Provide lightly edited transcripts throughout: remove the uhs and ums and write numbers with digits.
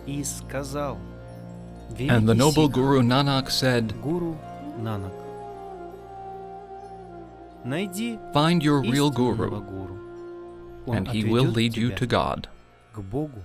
и сказал: And the noble Guru Nanak said, Guru Nanak, найди Find your real истинного guru, гуру. Он and he will отведет lead you тебя to God. к Богу.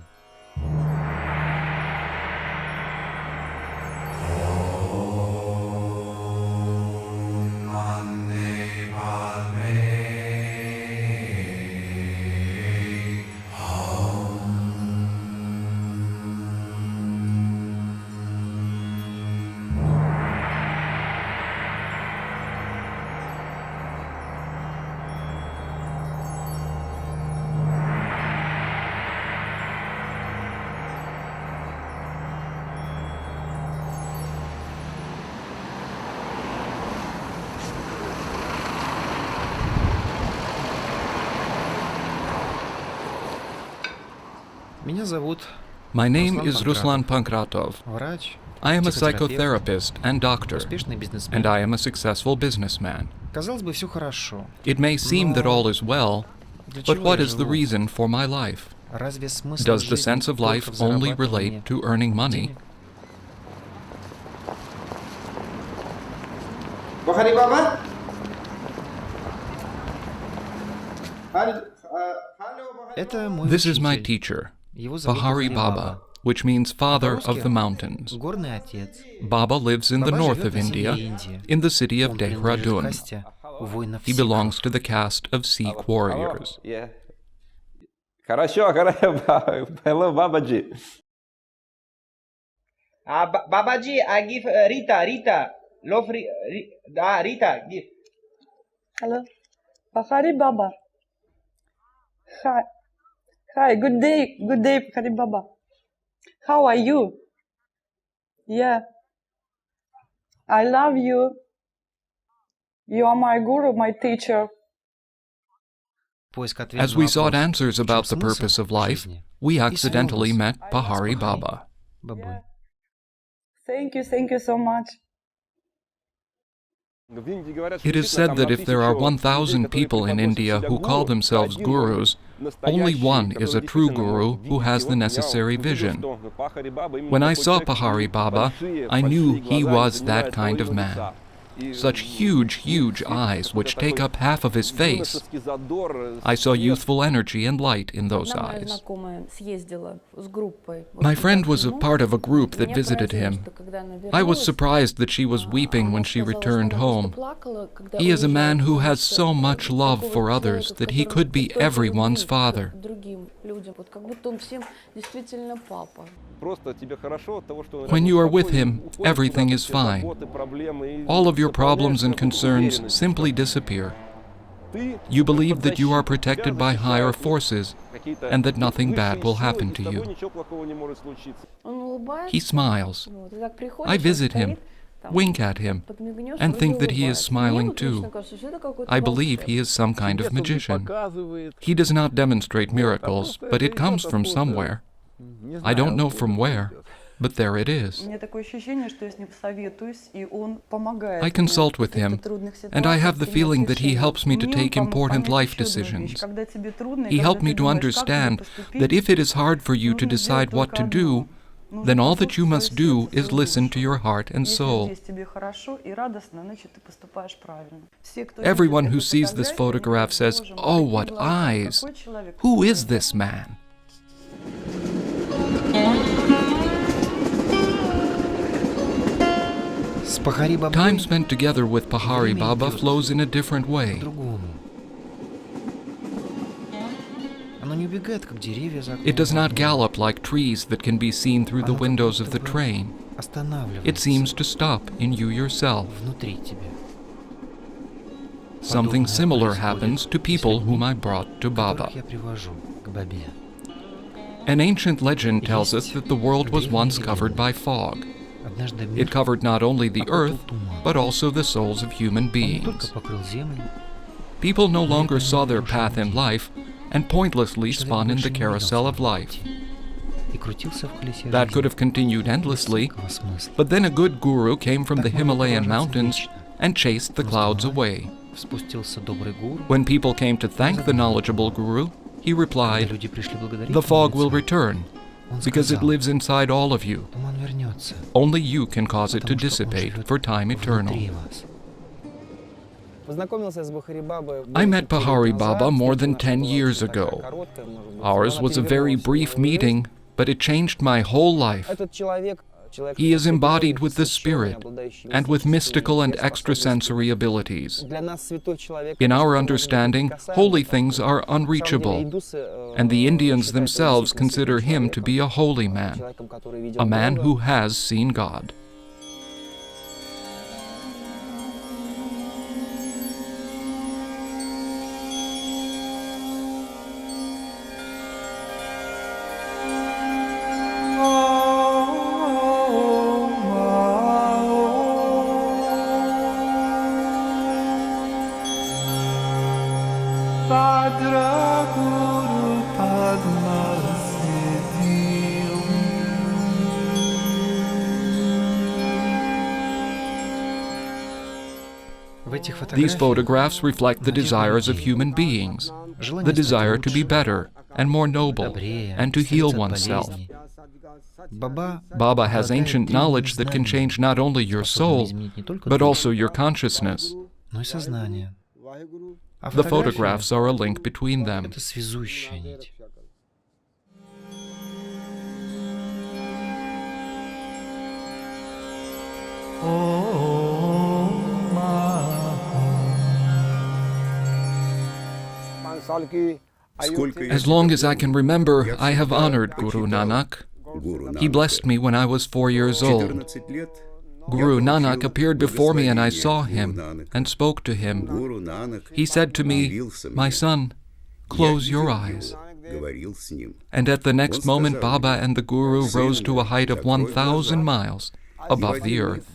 Меня зовут My name Ruslan is Ruslan Pankratov. врач, I am a психотерапевт, psychotherapist and doctor, успешный бизнесмен. and I am a successful businessman. Казалось бы, все хорошо. It may seem that all is well, Для but чего what я is the живу? reason for my life? Разве смысл Does the жизни sense of только life в only зарабатывании relate to earning money? денег? Pahari Baba? Это мой This is my учитель. teacher, Его зовут Pahari Pahari Baba, which means father of the mountains. Горный отец. Baba lives in the Баба north живет of на India, севере Индии. in the city of Он принадлежит Dehradun. касте воинов He сикхов. belongs to the caste of Sikh warriors. Yeah. Хорошо. Hello, Babaji. Babaji, I give Rita. Love Rita, give. Hello. Pahari Baba. Hi, good day, Pahari Baba. How are you? Yeah. I love you. You are my guru, my teacher. Поиск ответа As на we sought вопрос, answers в чем about the смысл purpose of life, жизни, we и accidentally связь met с Pahari Пахари Baba. Бабой. Thank you so much. It is said that if there are 1,000 people in India who call themselves gurus, only one is a true guru who has the necessary vision. When I saw Pahari Baba, I knew he was that kind of man. Such huge eyes which take up half of his face. I saw youthful energy and light in those eyes. My friend was a part of a group that visited him. I was surprised that she was weeping when she returned home. He is a man who has so much love for others that he could be everyone's father. When you are with him, everything is fine. All of your problems and concerns simply disappear. You believe that you are protected by higher forces and that nothing bad will happen to you. He smiles. I visit him, wink at him, and think that he is smiling too. I believe he is some kind of magician. He does not demonstrate miracles, but it comes from somewhere. I don't know from where, but there it is. I consult with him, and I have the feeling that he helps me to take important life decisions. He helped me to understand that if it is hard for you to decide what to do, then all that you must do is listen to your heart and soul. Everyone who sees this photograph says, "Oh, what eyes! Who is this man?" С Пахари Бабой Time spent together with Pahari Baba flows in a different way. по-другому. Оно не убегает, как деревья за It does not gallop like trees that can be seen through the windows of the train. It seems to stop in you yourself. внутри тебя. Something similar happens to people whom I brought to Baba. Которых я привожу к Бабе. An ancient legend tells us that the world was once covered by fog. Однажды It мир covered not only the окутал earth, туман. but also the souls of human Он не только beings. покрыл землю, People no longer saw their path in life and pointlessly человек spun in больше the не видел carousel of своего life. пути и крутился в колесе That жизни could have continued без endlessly, всякого смысла. but then a good guru came from the Так могло Himalayan продолжаться mountains вечно. and chased the Но clouds сперва away. спустился добрый гуру. When people came to thank the knowledgeable guru, he Когда replied, люди пришли благодарить "The его fog will лица, return. because it сказал, lives inside all of you. туман вернется, Only you can cause it to потому что он dissipate живет for time eternal. внутри вас. I met Pahari Baba more than 10 years ago. Ours was a very brief meeting, but it changed my whole life. He is embodied with the Spirit and with mystical and extrasensory abilities. In our understanding, holy things are unreachable, and the Indians themselves consider him to be a holy man, a man who has seen God. These photographs reflect the desires of human beings, the desire to be better and more noble, and to heal oneself. Baba has ancient knowledge that can change not only your soul, but also your consciousness. The photographs are a link between them. Это связующая нить. As long as I can remember, I have honored Guru Nanak. He blessed me when I was 4 years old. Guru Nanak appeared before me and I saw him and spoke to him. He said to me, "My son, close your eyes." And at the next moment, Baba and the Guru rose to a height of 1,000 miles above the earth.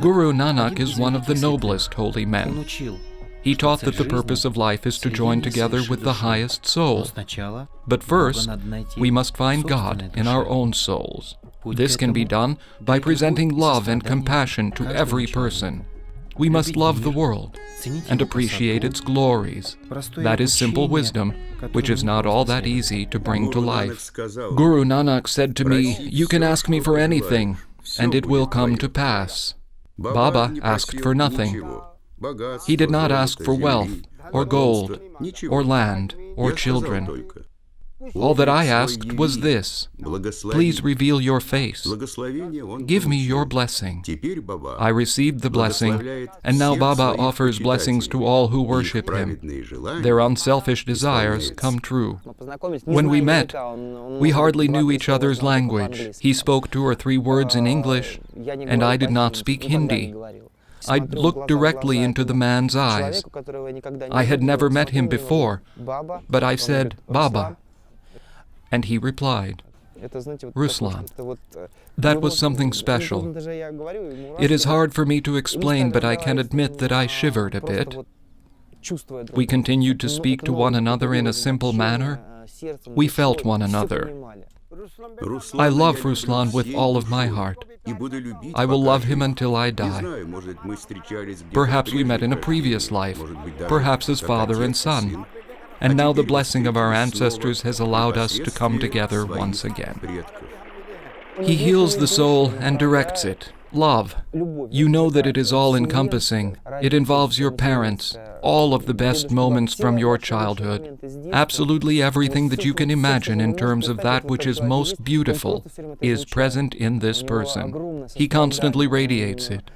Guru Nanak is one of the noblest holy men. He taught that the purpose of life is to join together with the highest soul. But first, we must find God in our own souls. This can be done by presenting love and compassion to every person. We must love the world and appreciate its glories. That is simple wisdom, which is not all that easy to bring to life. Guru Nanak said to me, "You can ask me for anything, and it will come to pass." Baba asked for nothing. He did not ask for wealth, or gold, or land, or children. All that I asked was this: please reveal your face. Give me your blessing. I received the blessing, and now Baba offers blessings to all who worship him. Their unselfish desires come true. When we met, we hardly knew each other's language. He spoke 2 or 3 words in English, and I did not speak Hindi. I looked directly into the man's eyes. I had never met him before, but I said, "Baba," and he replied, "Ruslan." That was something special. It is hard for me to explain, but I can admit that I shivered a bit. We continued to speak to one another in a simple manner. We felt one another. I love Ruslan with all of my heart. I will love him until I die. Perhaps we met in a previous life, perhaps as father and son, and now the blessing of our ancestors has allowed us to come together once again. He heals the soul and directs it. Love. You know that it is all-encompassing. It involves your parents, all of the best moments from your childhood. Absolutely everything that you can imagine in terms of that which is most beautiful is present in this person. He constantly radiates it.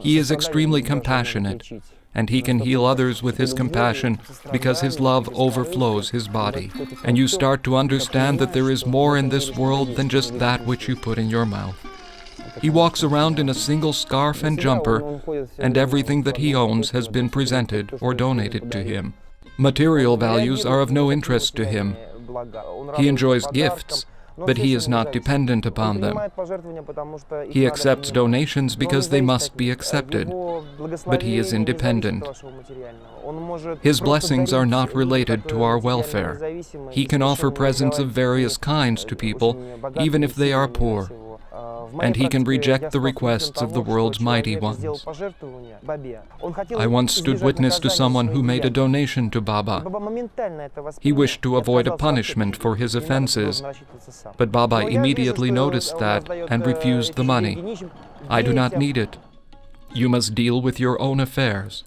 He is extremely compassionate, and he can heal others with his compassion because his love overflows his body. And you start to understand that there is more in this world than just that which you put in your mouth. He walks around in a single scarf and jumper, and everything that he owns has been presented or donated to him. Material values are of no interest to him. He enjoys gifts, but he is not dependent upon them. He accepts donations because they must be accepted, but he is independent. His blessings are not related to our welfare. He can offer presents of various kinds to people, even if they are poor. and he can reject the requests of the world's mighty ones. I once stood witness to someone who made a donation to Baba. He wished to avoid a punishment for his offenses, but Baba immediately noticed that and refused the money. I do not need it. You must deal with your own affairs.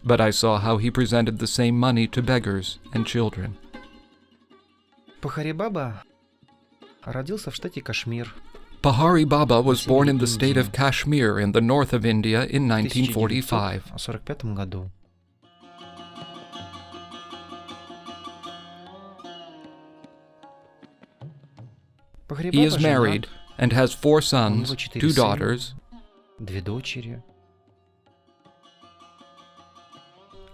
But I saw how he presented the same money to beggars and children. Пахари Баба родился в штате Кашмир. Pahari Baba was born in the state of Kashmir in the north of India in 1945. В 1945 году. Пахари He is Баба married and has 4 У sons, него 4 2 сына, daughters, 2 дочери.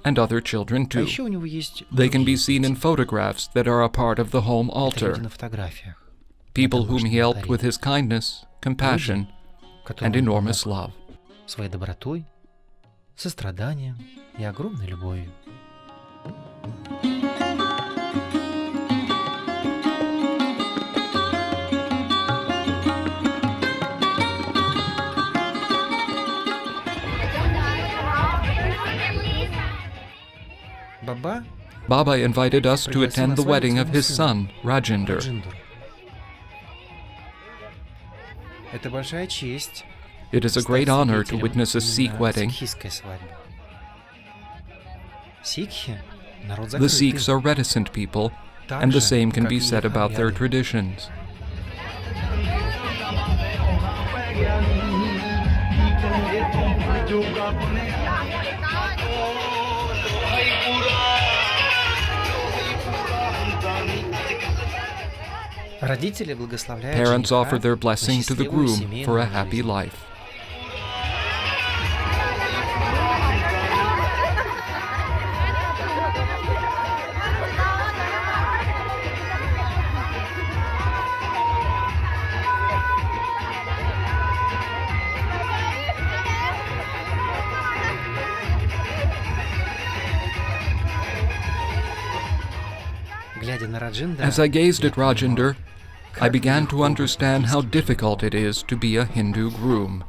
and other children А too. еще у него есть They can be другие seen in дети. photographs that are a part of the home Это altar. люди на фотографиях, People whom he helped with his kindness, compassion, которым and он enormous помог love. своей добротой, состраданием и огромной любовью. Баба Baba invited us to attend the wedding of his son, Rajendra. Раджендр. Это большая честь. It is a great honor to witness a Sikh wedding. Сикхской свадьбе. Сикхи — народ The закрытый. Sikhs are reticent people, and the same can be said about their traditions. Родители благословляют Parents жениха offer their на blessing to the счастливую groom for a семейную happy жизнь. life. Глядя на Раджендра, As I gazed at Rajendra, I как began to легко understand how быть difficult it is to be a Hindu groom.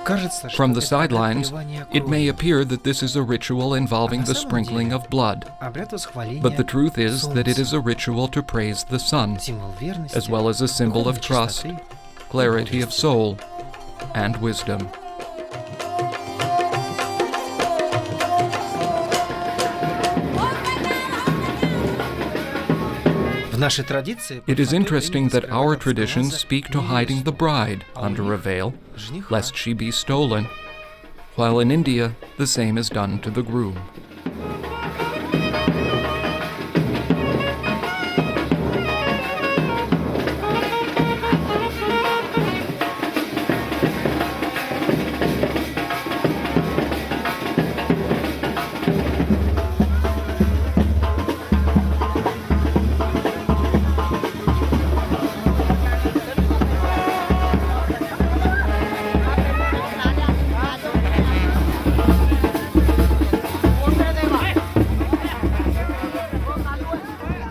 Кажется, что From the это sidelines, проливание it may крови. appear that this is a ritual involving the sprinkling of blood, Обряд восхваления, but the truth is that it is a солнца, ritual to praise the sun, символ верности, as well as a symbol of духовной trust, чистоты, clarity of soul, and wisdom. В нашей традиции It is под interesting that фатой our скрывается traditions глаза speak to hiding the bride under a veil, жениха. lest she be stolen, while in India the same is done to the groom.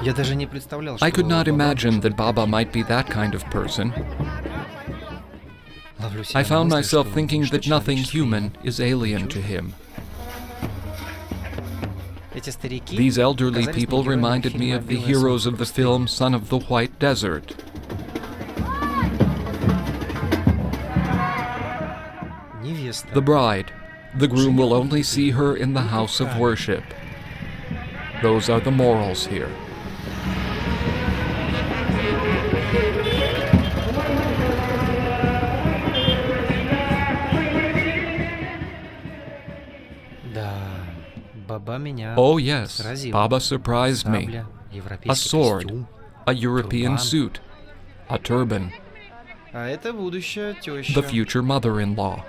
Я даже не представлял, I что could not Баба imagine может that Baba might be that kind of person. Ловлю себя I на found мысли, myself что thinking ничто that nothing человеческое human не is alien to чуждо. him. Эти старики These elderly казались people мне героями reminded me фильма of the «Белое heroes солнце of the пустыни». film Son of the White Desert. Невеста. The bride. The groom will only see her in the house of worship. Those are the morals here. Да, Баба меня Oh yes, сразил. Baba surprised me. Сабля, A европейский sword, костюм. a European Turban. suit, a turban, А это будущая теща. the future mother-in-law.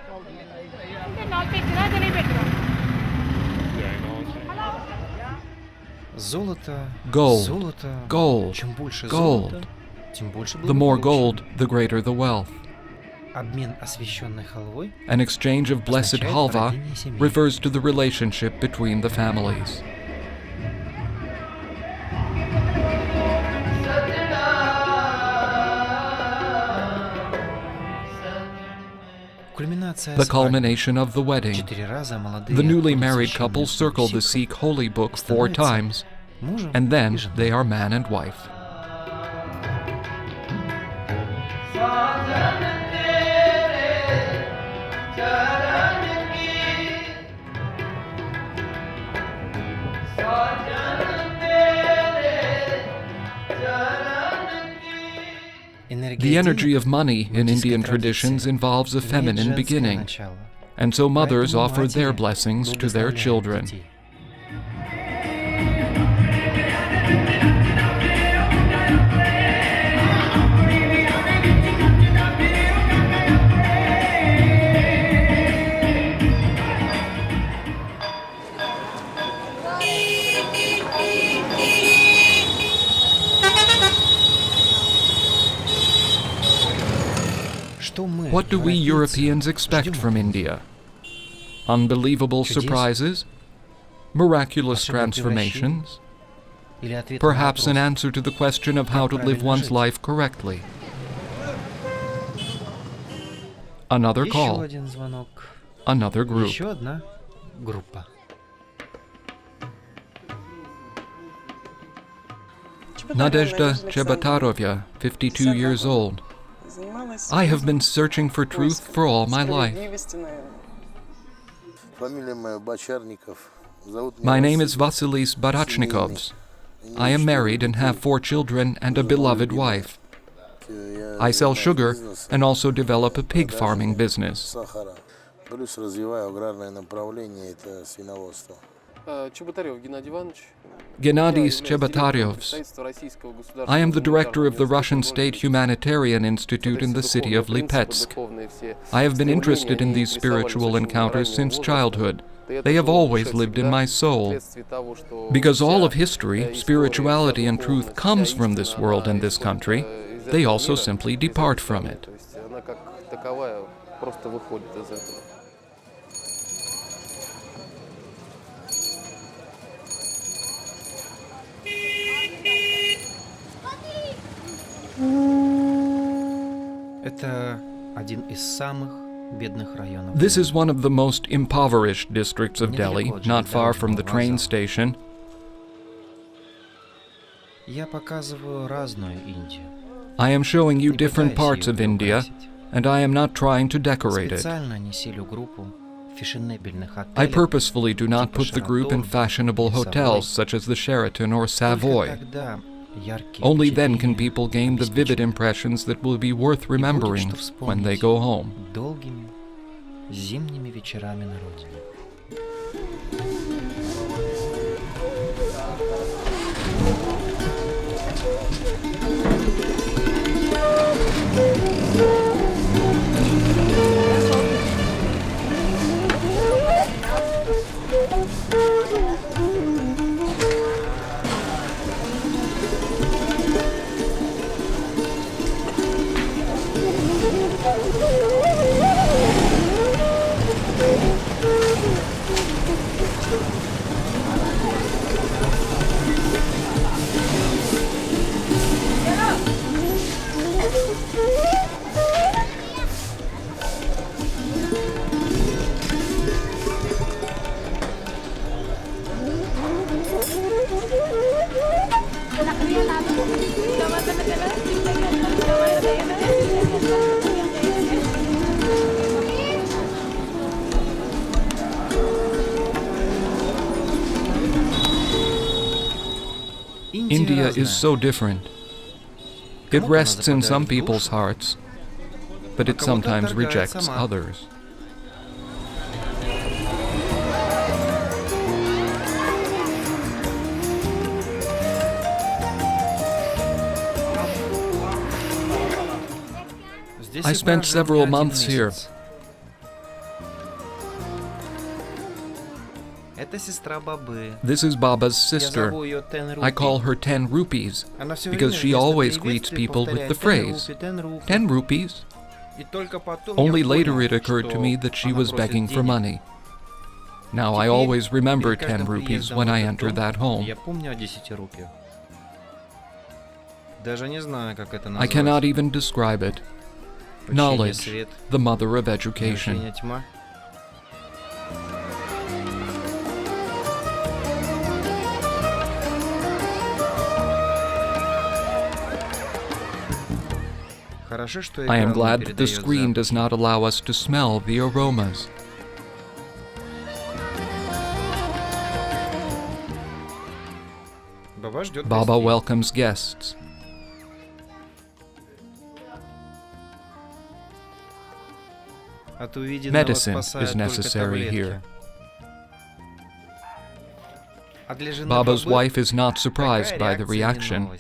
Золото, Gold, золото. gold, Чем больше gold. золота, тем больше The more благополучия. gold, the greater the wealth. Обмен освященной халвой An exchange of blessed означает halva породнение семей. refers to the relationship between the families. Кульминация The свадьбы. culmination of the wedding. 4 раза молодые The newly отходят married священную couple circle the сикхам, Sikh holy book 4 становятся times, мужем and и then женой. they are man and wife. The energy of money in Indian traditions involves a feminine beginning, and so mothers offer their blessings to their children. What do we Europeans expect from India? Unbelievable surprises? Miraculous transformations? Perhaps an answer to the question of how to live one's life correctly. Another Еще call, один звонок. another group. Еще одна группа. Nadezhda Chebatarovya, 52 years old. I have been searching for truth for all my life. My name is Vasilis Barachnikovs. I am married and have 4 children and a beloved wife. I sell sugar and also develop a pig farming business. Gennadys Chebotaryovs. I am the director of the Russian State Humanitarian Institute in the city of Lipetsk. I have been interested in these spiritual encounters since childhood. They have always lived in my soul. Because all of history, spirituality, and truth comes from this world and this country, they also simply depart from it. Это один из самых бедных районов. This is one of the most impoverished districts of Delhi, not far from the train station. Я показываю разную Индию. I am showing you Не different пытаюсь parts её of India, приукрасить. and I am not trying to decorate it. Специально не селю группу в фешенебельных I отелях. purposefully do not put the group in fashionable hotels such as the Sheraton or Только Savoy. тогда яркие Only then can впечатления people gain the vivid impressions that will be worth и будет remembering что when they вспомнить go home. долгими зимними вечерами на родине. India is so different. It rests in some people's hearts, but it sometimes rejects others. I spent several months here. Это сестра Бабы. This is Baba's Я sister. зову ее Ten I call Rupee. her 10 rupees Она всё because время she вместо always greets приветствий people with повторяет the Ten phrase, Rupee, Ten Rupee. 10 rupees. Only later it occurred to me that she was begging for money. Now I always remember 10 rupees when I enter that home. I cannot even describe it. Knowledge, the mother of education. I am glad that the screen does not allow us to smell the aromas. Baba welcomes guests. Medicine is necessary here. Baba's wife is not surprised by the reaction.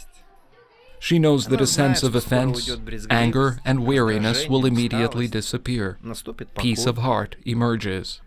She knows that a sense of offense, anger, and weariness will immediately disappear. Peace of heart emerges.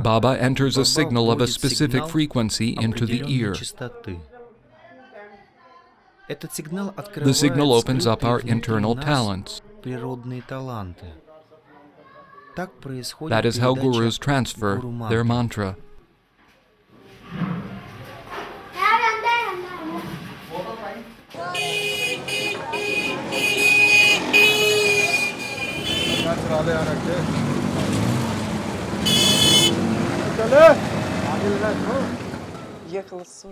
Baba enters a signal of a specific frequency into the ear. The signal opens up our internal talents. That is how gurus transfer their mantra.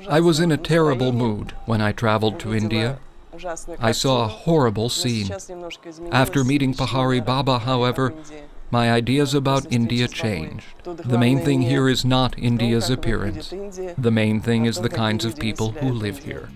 I was in a terrible mood when I traveled to India. I saw a horrible scene. After meeting Pahari Baba, however, my ideas about India changed. The main thing here is not India's appearance. The main thing is the kinds of people who live here.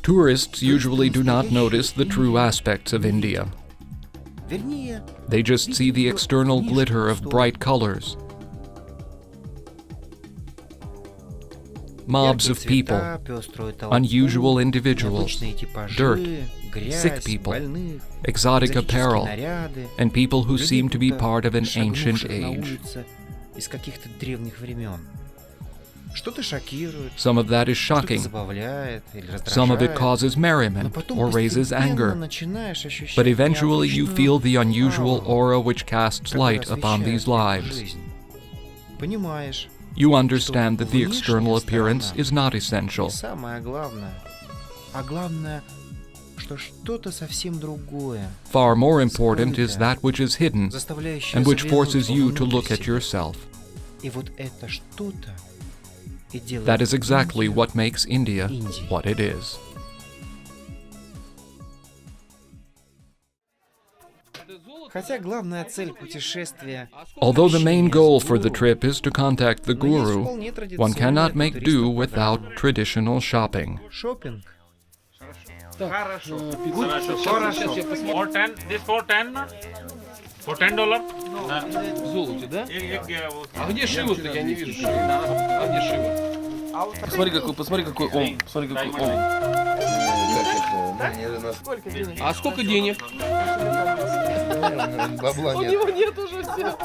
Tourists usually do not notice the true aspects of India. They just see the external glitter of bright colors. Mobs of people, unusual individuals, dirt, sick people, exotic apparel, and people who seem to be part of an ancient age. Some of that is shocking. Some of it causes merriment or raises anger. But eventually you feel the unusual aura which casts light upon these lives. You understand that the external appearance is not essential. Far more important is that which is hidden and which forces you to look at yourself. That is exactly what makes India what it is. Although the main goal for the trip is to contact the guru, one cannot make do without traditional shopping. This for 10? For $10? Золоте, да? А где шива-то? Я не вижу шивы. А где шива? Посмотри какой ом. Посмотри какой ом. А сколько денег? Бабла У нет. него нет уже все.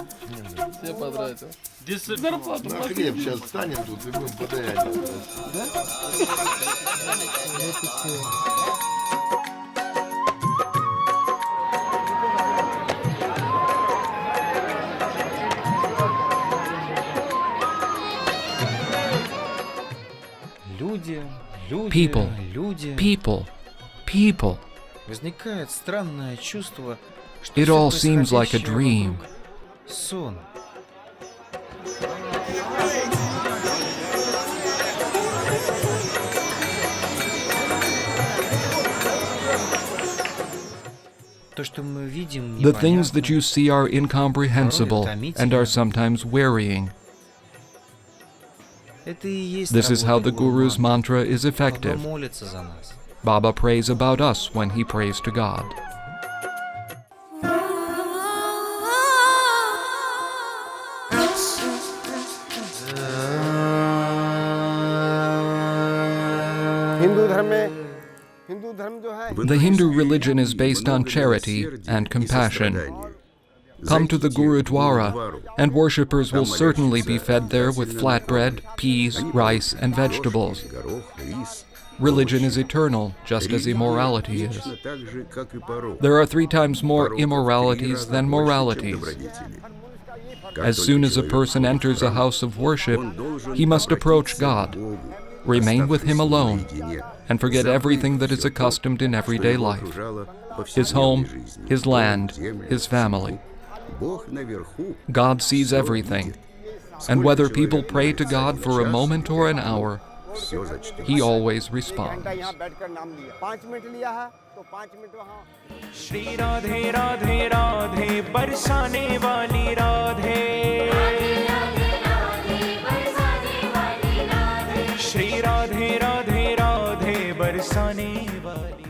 Все потратил. This Зарплату На платил. хлеб сейчас встанем тут и будем подаять. Люди, люди, People. люди. People. People. Возникает странное чувство, что It всё all seems like a происходящее dream. вокруг — сон. То, что мы видим, The things непонятно. that you see are incomprehensible and are sometimes wearying. Это и есть This is how работа the Guru's гуру-мантры. mantra is Баба effective. молится за нас. Baba prays about us when he prays to God. The Hindu religion is based on charity and compassion. Come to the Gurudwara, and worshippers will certainly be fed there with flatbread, peas, rice, and vegetables. Religion is eternal, just as immorality is. There are 3 times more immoralities than moralities. As soon as a person enters a house of worship, he must approach God, remain with Him alone, and forget everything that is accustomed in everyday life: his home, his land, his family. God sees everything, and whether people pray to God for a moment or an hour, He always responds. Shri Radhe Radhe Radhe बरसाने वाली राधे श्री राधे राधे राधे बरसाने वाली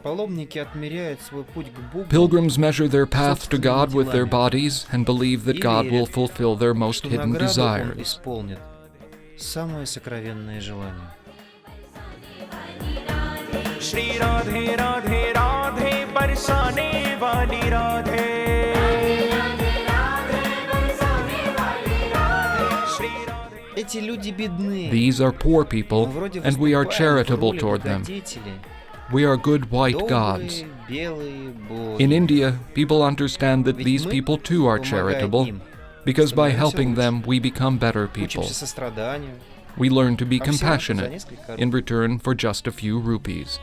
Паломники отмеряют свой путь к Богу. Pilgrims measure their path to God with their bodies and believe that God will fulfill their most что hidden награду Он desires. исполнит самые сокровенные желания. Shri Radhe Radhe Radhe बरसाने वाली Radhe Shri Radhe Эти люди бедны. These are poor people, Мы вроде and we are выступаем в charitable роли toward them. благодетелей. We are good white gods. Добрые, белые боги. In India, people understand that Ведь these мы, people too are помогая charitable, им, because by становимся helping лучше. them we become better people. Учимся состраданию. We learn to be А всё за compassionate несколько in return for just a few rupees.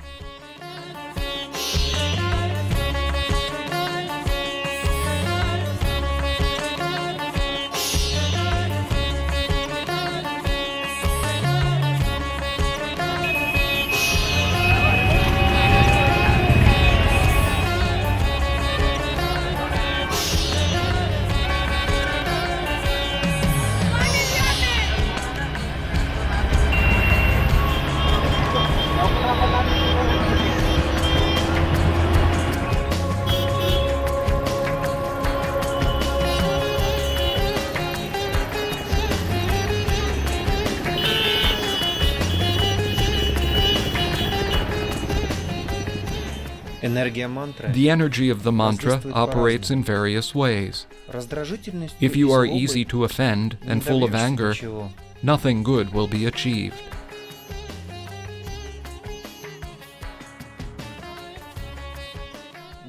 Энергия мантры The energy of the mantra operates in various ways. раздражительностью If и you are злобой easy to offend не and full of добьешься anger, ничего. nothing good will be achieved.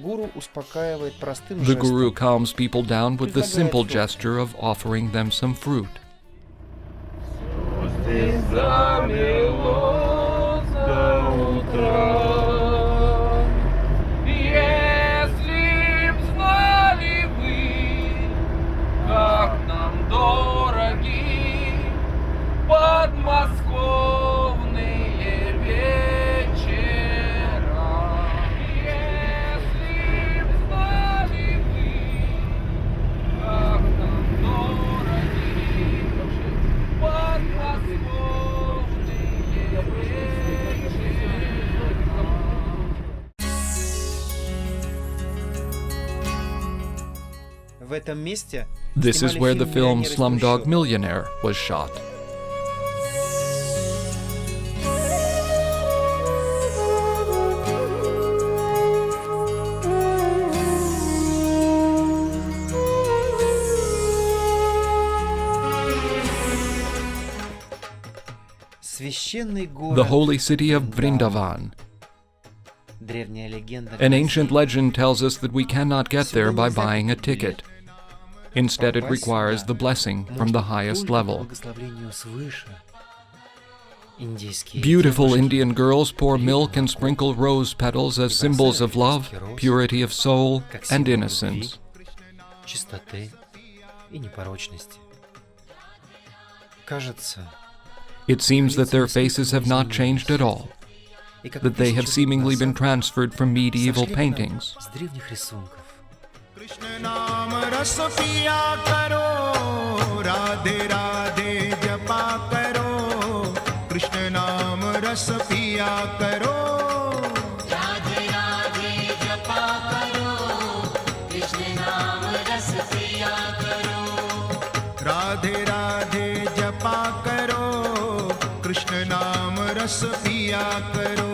Гуру успокаивает простым The Guru жестом. calms people down with the simple gesture of offering them some fruit. Если б знали вы, как нам дороги подмосковные вечера. Если б знали вы, как нам дороги подмосковные вечера. В этом месте This is снимали where the фильм film «Миллионер из Slumdog трущоб». Millionaire was shot. Священный the город holy city of Вриндаван. Vrindavan. Древняя легенда An гласит, ancient legend tells us that we cannot get there by buying a ticket. Instead, it requires the blessing from the highest только по level. благословению свыше. Индийские Beautiful девушки Indian girls pour milk and sprinkle rose petals as symbols of love, purity of soul, как and символ innocence. любви, чистоты и непорочности. Кажется, It seems that their faces have not changed at all, и как that they have тысячу лет seemingly been назад transferred from medieval сошли к нам paintings. с древних рисунков. Krishna नाम रस पिया करो राधे राधे जपा करो कृष्ण नाम रस पिया करो राधे राधे जपा करो कृष्ण नाम रस पिया करो राधे राधे जपा करो कृष्ण नाम रस पिया करो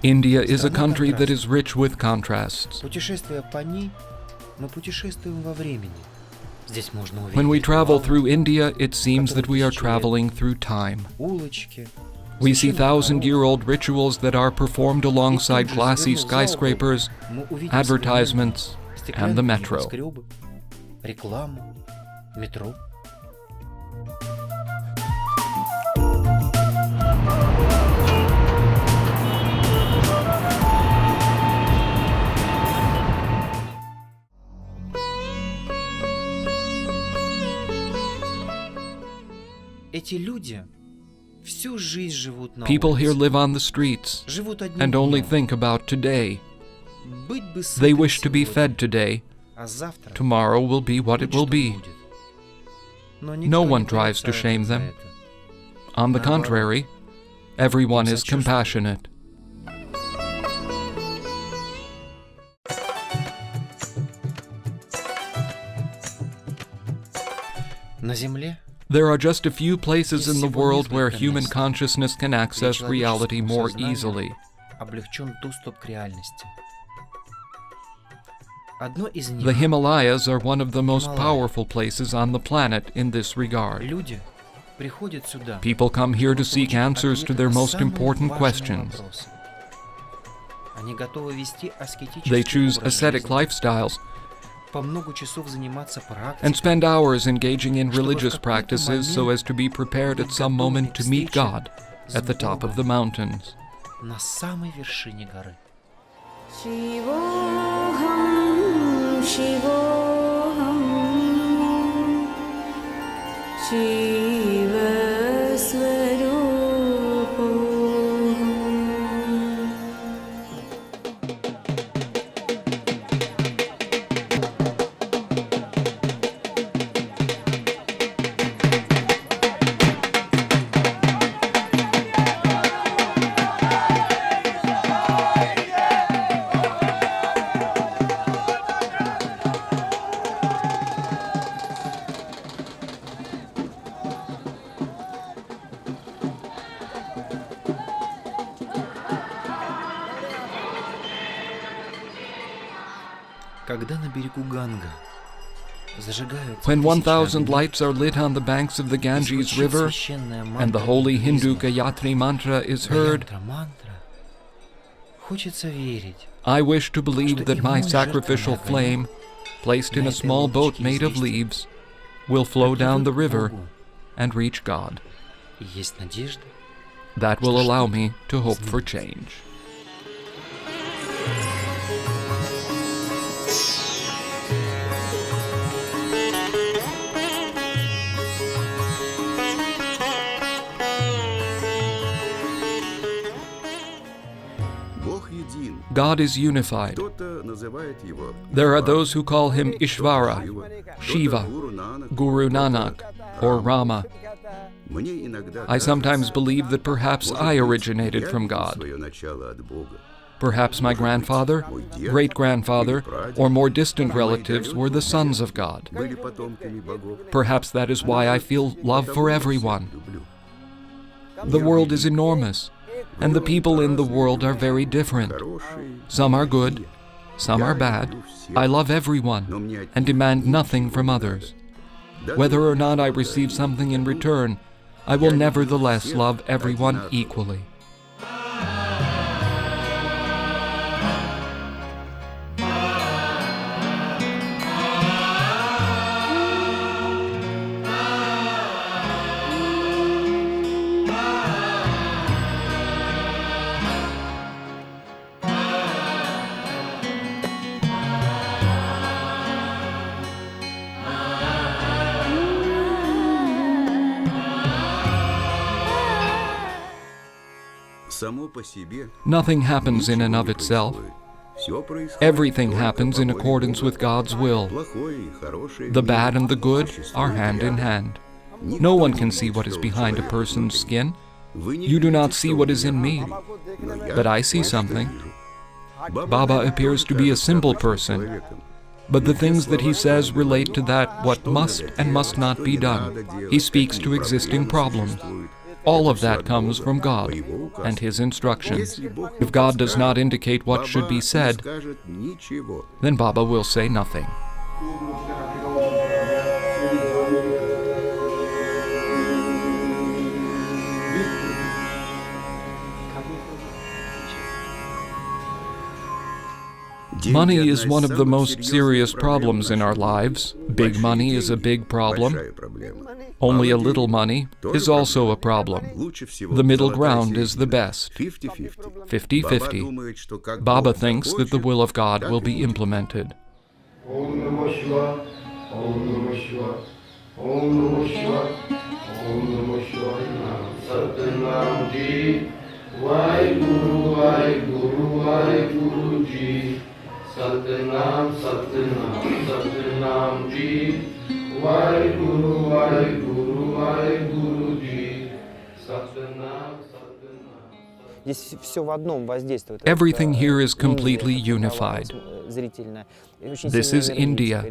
India is a country that is rich with contrasts. Путешествуя по ней, мы путешествуем во времени. Здесь можно увидеть When we travel ритуалы, through India, it seems that we are traveling through time. улочки. We see священные thousand-year-old rituals that are performed дороги. alongside И тут же, glassy свернув за угол, skyscrapers, мы увидим advertisements, современные and the стеклянные metro. небоскребы, рекламу, метро. Эти люди всю жизнь живут на People here улице, live on the streets живут одним and only днем. think about today. Быть бы They сытым wish to be сегодня, fed today. а завтра Tomorrow will be what it будь will что be. будет. Но No никто one не tries to порицает shame за them. это. On the Наоборот. contrary, everyone Им is сочувствуют. compassionate. На земле There are just a few places in the всего world where несколько human мест, consciousness can access где reality человеческому more сознанию easily. облегчен доступ к реальности. Одно из них The Himalayas are one of the most Himalaya. powerful places on the planet in this regard. люди приходят сюда. People come here to seek получить answers to ответы their на most самые important важные questions. вопросы. Они готовы вести аскетический They choose образ ascetic жизни, lifestyles по много часов заниматься and практикой, spend hours engaging in чтобы в religious какой-то practices so момент as to be prepared at быть some готовыми moment к to meet встрече God с at the top of Богом the mountains. на самой вершине горы. शिवोऽहं शिवोऽहं शिवस्वरूपोऽहम् Когда на берегу Ганга зажигаются When тысячи 1,000 огней, lights are lit on the banks of the и Ganges звучит River, священная and the мантра holy Hindu индуизма, Gayatri mantra is heard, мантра, хочется верить, I wish to believe that my sacrificial flame, placed in a small boat made of leaves, will flow down the river and reach God. и есть надежда. That will allow me to hope for change. God is unified. There are those who call him Ishvara, Shiva, Guru Nanak, or Rama. I sometimes believe that perhaps I originated from God. Perhaps my grandfather, great-grandfather, or more distant relatives were the sons of God. Perhaps that is why I feel love for everyone. The world is enormous, and the people in the world are very different. Some are good, some are bad. I love everyone and demand nothing from others. Whether or not I receive something in return, I will nevertheless love everyone equally. Nothing happens in and of itself. Everything happens in accordance with God's will. The bad and the good are hand in hand. No one can see what is behind a person's skin. You do not see what is in me, but I see something. Baba appears to be a simple person, but the things that he says relate to that what must and must not be done. He speaks to existing problems. All of that comes from God and His instructions. If God does not indicate what should be said, then Baba will say nothing. Money is one of the most serious problems in our lives. Big money is a big problem. Only a little money is also a problem. The middle ground is the best. 50-50. Baba thinks that the will of God will be implemented. Satnam, Satnam, Satnam Ji, Vaheguru, Vaheguru, Vaheguru Ji, Satnam, Satnam. Everything here is completely unified. This is India.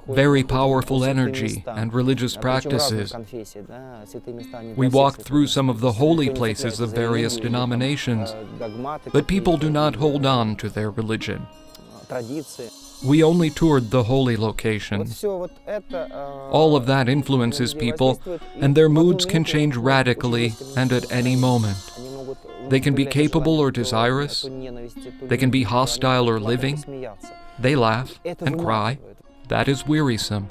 Very powerful energy and religious practices. We walked through some of the holy places of various denominations, but people do not hold on to their religion. We only toured the holy locations. All of that influences people, and their moods can change radically and at any moment. They can be capable or desirous. They can be hostile or living. They laugh and cry. That is wearisome.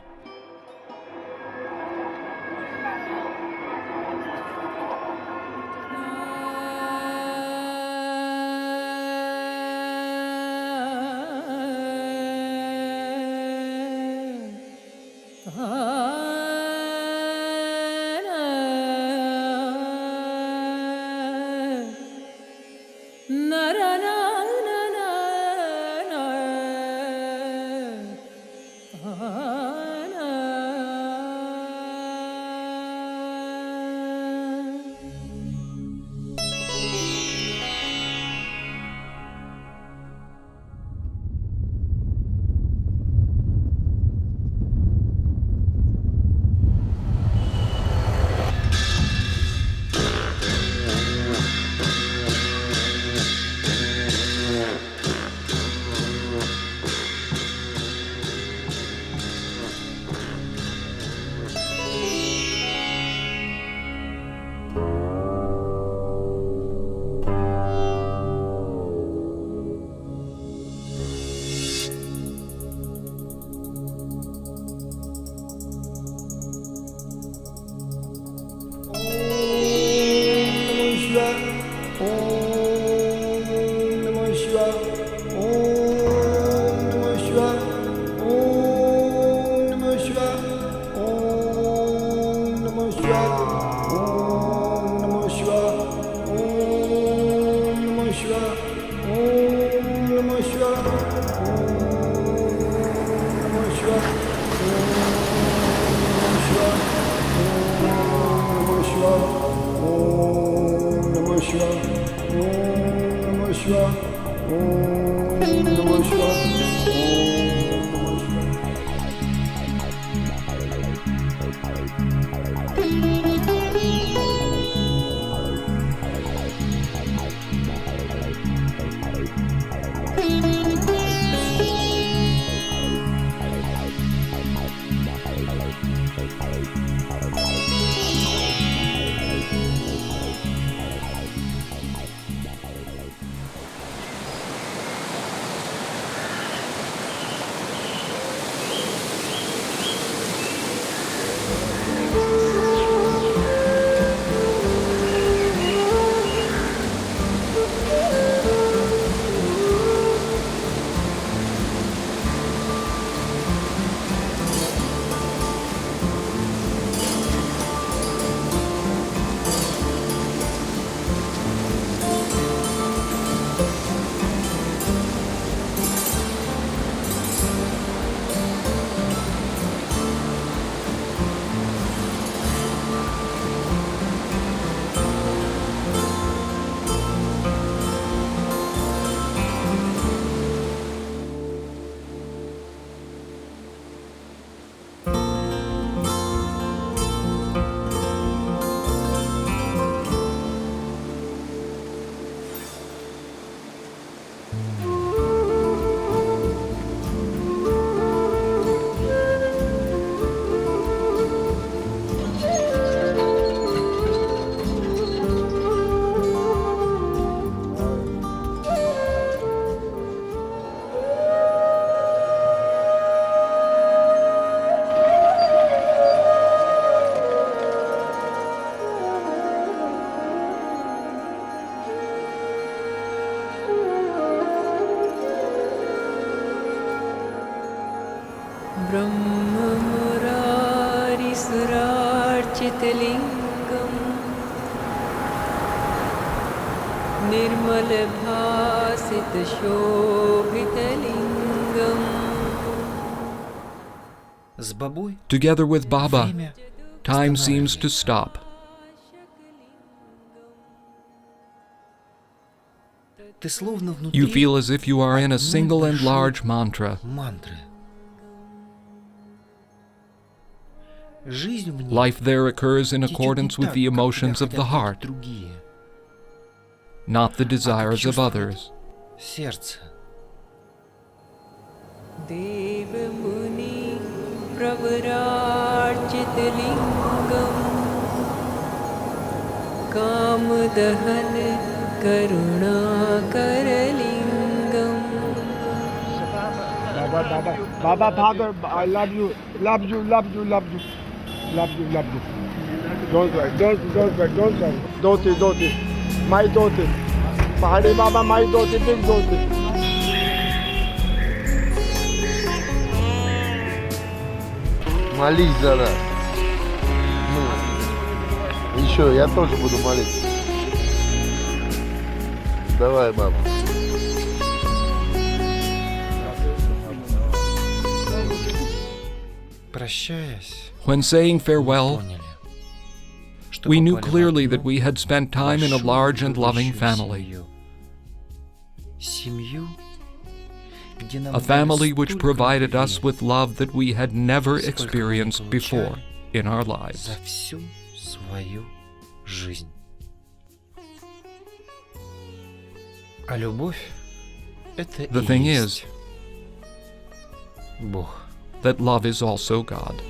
ब्रह्ममुरारिसुरार्चितलिङ्गम् निर्मलभासितशोभितलिङ्गम्. Together with Baba, time seems to stop. You feel as if you are in a single and large mantra. Life there occurs in accordance with the emotions of the heart, not the desires of others. Devamuni pravararchitalingam Kamadahan karunakaralingam. Baba, Father, I love you, love you, love you, love you, love you, love you. Don't cry, don't cry, don't cry. Daughter, my daughter. Pahari Baba, my daughter, big daughter. Молись за нас. Ну, еще, я тоже буду молиться. Давай, мама. When saying farewell, we knew clearly that we had spent time in a large and loving family. A family which provided us with love that we had never experienced before in our lives. The thing is that love is also God.